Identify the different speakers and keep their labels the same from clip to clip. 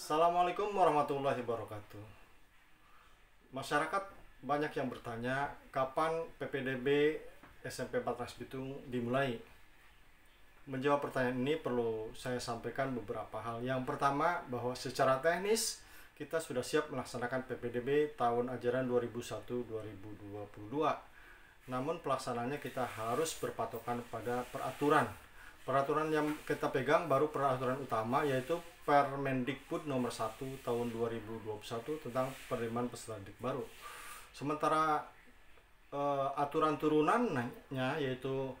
Speaker 1: Assalamualaikum warahmatullahi wabarakatuh. Masyarakat banyak yang bertanya kapan PPDB SMP 4 Rangas Bitung dimulai. Menjawab pertanyaan ini perlu saya sampaikan beberapa hal. Yang pertama, bahwa secara teknis kita sudah siap melaksanakan PPDB tahun ajaran 2001-2022. Namun pelaksanaannya kita harus berpatokan pada peraturan. Peraturan yang kita pegang baru peraturan utama, yaitu Permendikbud nomor 1 tahun 2021 tentang penerimaan peserta didik baru. Sementara aturan turunannya yaitu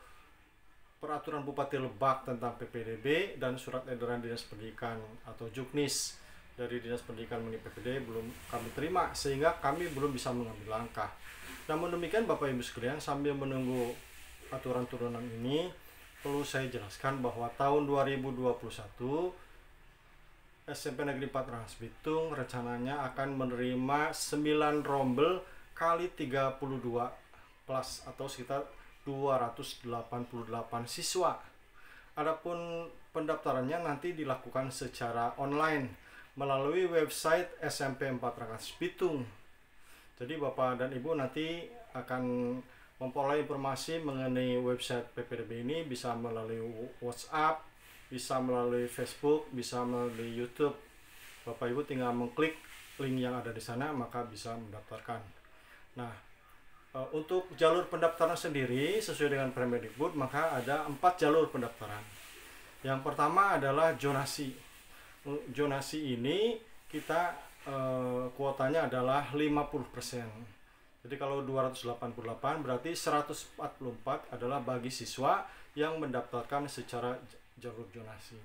Speaker 1: peraturan Bupati Lebak tentang PPDB dan surat edaran Dinas Pendidikan atau Juknis dari Dinas Pendidikan mengenai PPDB belum kami terima, sehingga kami belum bisa mengambil langkah. Namun demikian Bapak Ibu sekalian, sambil menunggu aturan turunan ini, perlu saya jelaskan bahwa tahun 2021 SMP Negeri 4 Rangas Bitung rencananya akan menerima 9 rombel kali 32 kelas atau sekitar 288 siswa. Adapun pendaftarannya nanti dilakukan secara online melalui website SMP 4 Rangas Bitung. Jadi Bapak dan Ibu nanti akan memperoleh informasi mengenai website PPDB ini bisa melalui WhatsApp, bisa melalui Facebook, bisa melalui YouTube. Bapak Ibu tinggal mengklik link yang ada di sana maka bisa mendaftarkan. Nah, untuk jalur pendaftaran sendiri sesuai dengan Permendikbud maka ada 4 jalur pendaftaran. Yang pertama adalah zonasi. Zonasi ini kita kuotanya adalah 50%. Jadi kalau 288 berarti 144 adalah bagi siswa yang mendaftarkan secara jalur zonasi.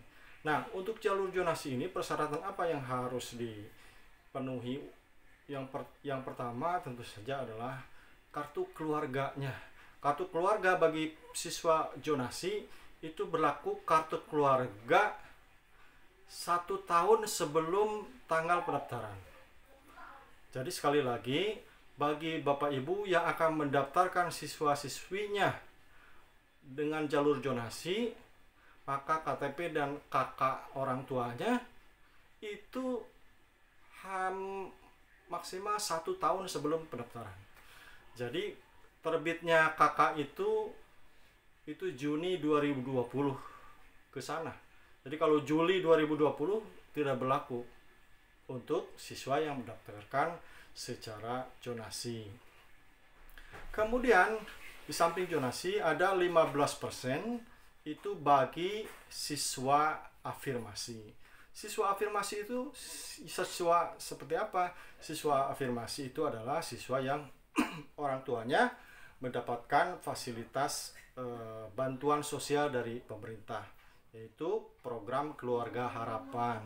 Speaker 1: Nah, untuk jalur zonasi ini persyaratan apa yang harus dipenuhi? Yang pertama tentu saja adalah kartu keluarganya. Kartu keluarga bagi siswa zonasi itu berlaku kartu keluarga 1 tahun sebelum tanggal pendaftaran. Jadi sekali lagi, bagi Bapak Ibu yang akan mendaftarkan siswa-siswinya dengan jalur zonasi, maka KTP dan KK orang tuanya itu maksimal 1 tahun sebelum pendaftaran. Jadi terbitnya KK itu Juni 2020 ke sana. Jadi kalau Juli 2020 tidak berlaku untuk siswa yang mendaftarkan secara zonasi. Kemudian di samping zonasi ada 15% itu bagi siswa afirmasi. Siswa afirmasi itu siswa seperti apa? Siswa afirmasi itu adalah siswa yang orang tuanya mendapatkan fasilitas bantuan sosial dari pemerintah, yaitu program Keluarga Harapan.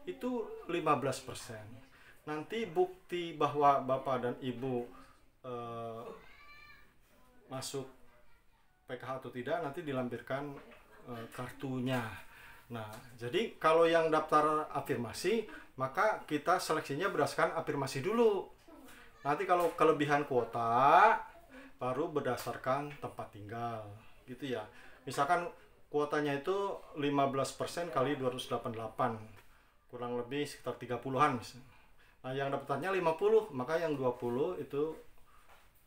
Speaker 1: Itu 15%. Nanti bukti bahwa Bapak dan Ibu masuk PKH atau tidak nanti dilampirkan kartunya. Nah, jadi kalau yang daftar afirmasi maka kita seleksinya berdasarkan afirmasi dulu. Nanti kalau kelebihan kuota baru berdasarkan tempat tinggal, gitu ya. Misalkan kuotanya itu 15% kali 288, kurang lebih sekitar 30-an misalnya. Nah, yang dapatannya 50, maka yang 20 itu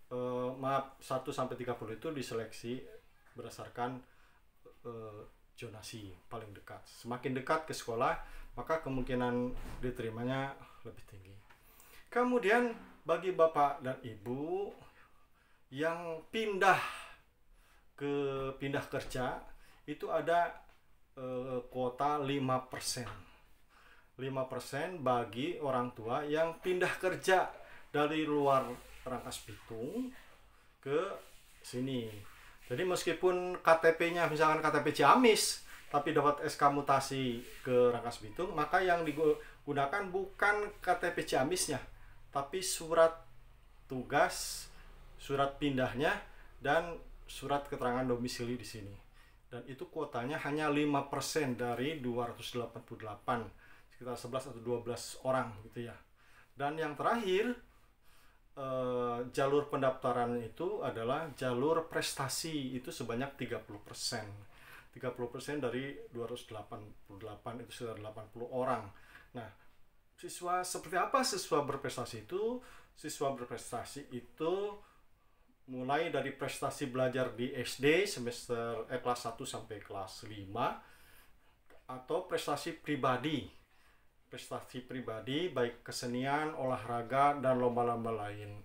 Speaker 1: 1 sampai 30 itu diseleksi berdasarkan zonasi paling dekat. Semakin dekat ke sekolah, maka kemungkinan diterimanya lebih tinggi. Kemudian bagi Bapak dan Ibu yang pindah kerja itu ada kuota 5%. 5% bagi orang tua yang pindah kerja dari luar Rangas Bitung ke sini. Jadi meskipun KTP-nya misalkan KTP Ciamis tapi dapat SK mutasi ke Rangas Bitung, maka yang digunakan bukan KTP Ciamisnya, tapi surat tugas, surat pindahnya, dan surat keterangan domisili di sini. Dan itu kuotanya hanya 5% dari 288, sekitar 11 atau 12 orang gitu ya. Dan yang terakhir, jalur pendaftaran itu adalah jalur prestasi, itu sebanyak 30%. 30% dari 288 itu sekitar 80 orang. Nah, Siswa seperti apa siswa berprestasi itu? Siswa berprestasi itu mulai dari prestasi belajar di SD kelas 1 sampai kelas 5, atau prestasi pribadi. Prestasi pribadi baik kesenian, olahraga, dan lomba-lomba lain.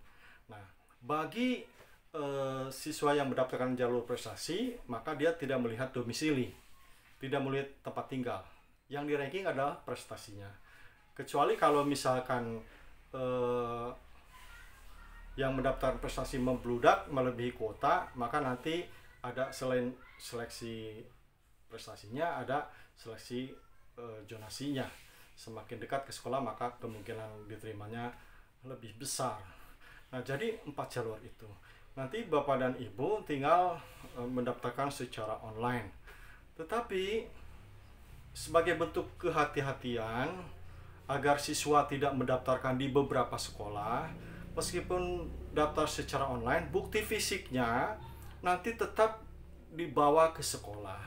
Speaker 1: Nah, bagi siswa yang mendapatkan jalur prestasi, maka dia tidak melihat domisili, tidak melihat tempat tinggal. Yang di ranking adalah prestasinya. Kecuali kalau misalkan yang mendaftar prestasi membludak melebihi kuota, maka nanti ada selain seleksi prestasinya, ada seleksi zonasinya. Semakin dekat ke sekolah maka kemungkinan diterimanya lebih besar. Nah, jadi 4 jalur itu. Nanti Bapak dan Ibu tinggal mendaftarkan secara online. Tetapi sebagai bentuk kehati-hatian agar siswa tidak mendaftarkan di beberapa sekolah, meskipun daftar secara online, bukti fisiknya nanti tetap dibawa ke sekolah.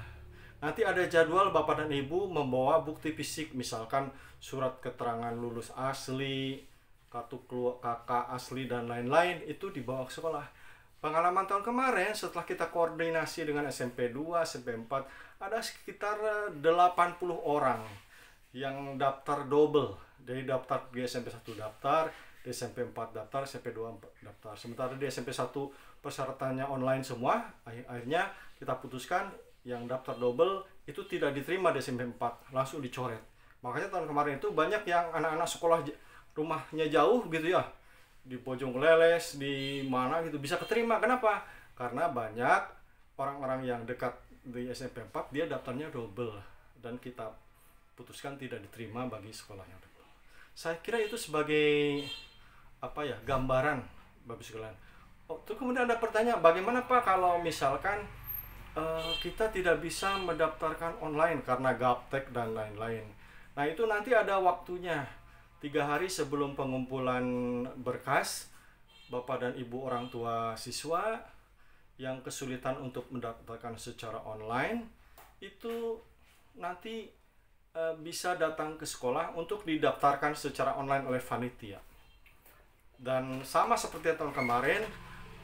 Speaker 1: Nanti ada jadwal Bapak dan Ibu membawa bukti fisik, misalkan surat keterangan lulus asli, kartu kakak asli, dan lain-lain, itu dibawa ke sekolah. Pengalaman tahun kemarin setelah kita koordinasi dengan SMP 2, SMP 4, ada sekitar 80 orang yang daftar double. Jadi daftar di SMP 1 daftar, di SMP 4 daftar, SMP 2 daftar. Sementara di SMP 1 persyaratannya online semua, akhirnya kita putuskan yang daftar double itu tidak diterima di SMP 4, langsung dicoret. Makanya tahun kemarin itu banyak yang anak-anak sekolah rumahnya jauh gitu ya, di Bojong Leles, di mana gitu, bisa keterima. Kenapa? Karena banyak orang-orang yang dekat di SMP 4 dia daftarnya double, dan kita putuskan tidak diterima bagi sekolah yang double. Saya kira itu sebagai gambaran Bapak sekalian. Terus kemudian ada pertanyaan, bagaimana Pak kalau misalkan kita tidak bisa mendaftarkan online karena gaptek dan lain-lain. Nah, itu nanti ada waktunya. 3 hari sebelum pengumpulan berkas, Bapak dan Ibu orang tua siswa yang kesulitan untuk mendaftarkan secara online, itu nanti bisa datang ke sekolah untuk didaftarkan secara online oleh panitia. Dan sama seperti tahun kemarin,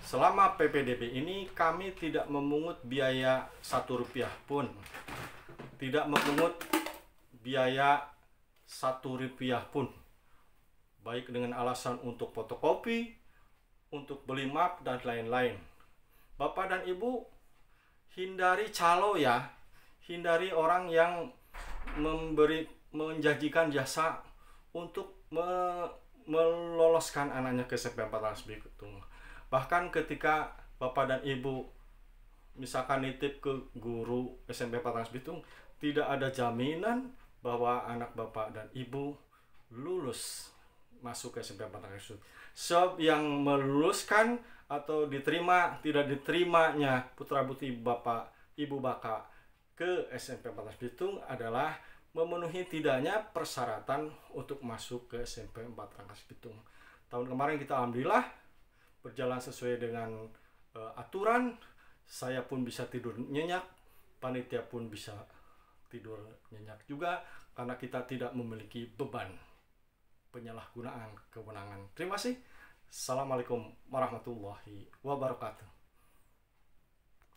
Speaker 1: selama PPDB ini kami tidak memungut biaya Rp1 pun. Tidak memungut biaya Rp1 pun. Baik dengan alasan untuk fotokopi, untuk beli map, dan lain-lain. Bapak dan Ibu hindari calo ya. Hindari orang yang menjanjikan jasa untuk meloloskan anaknya ke SMP 4 Rangas Bitung. Bahkan ketika Bapak dan Ibu misalkan nitip ke guru SMP 4 Rangas Bitung, tidak ada jaminan bahwa anak Bapak dan Ibu lulus masuk ke SMP 4 Rangas Bitung. Sebab yang meluluskan atau diterima tidak diterimanya putra putri Bapak Ibu Bapak ke SMP 4 Rangas Bitung adalah memenuhi tidaknya persyaratan untuk masuk ke SMP 4 Rangas Bitung. Tahun kemarin kita alhamdulillah berjalan sesuai dengan aturan. Saya pun bisa tidur nyenyak, panitia pun bisa tidur nyenyak juga, karena kita tidak memiliki beban penyalahgunaan kewenangan. Terima kasih. Assalamualaikum warahmatullahi wabarakatuh.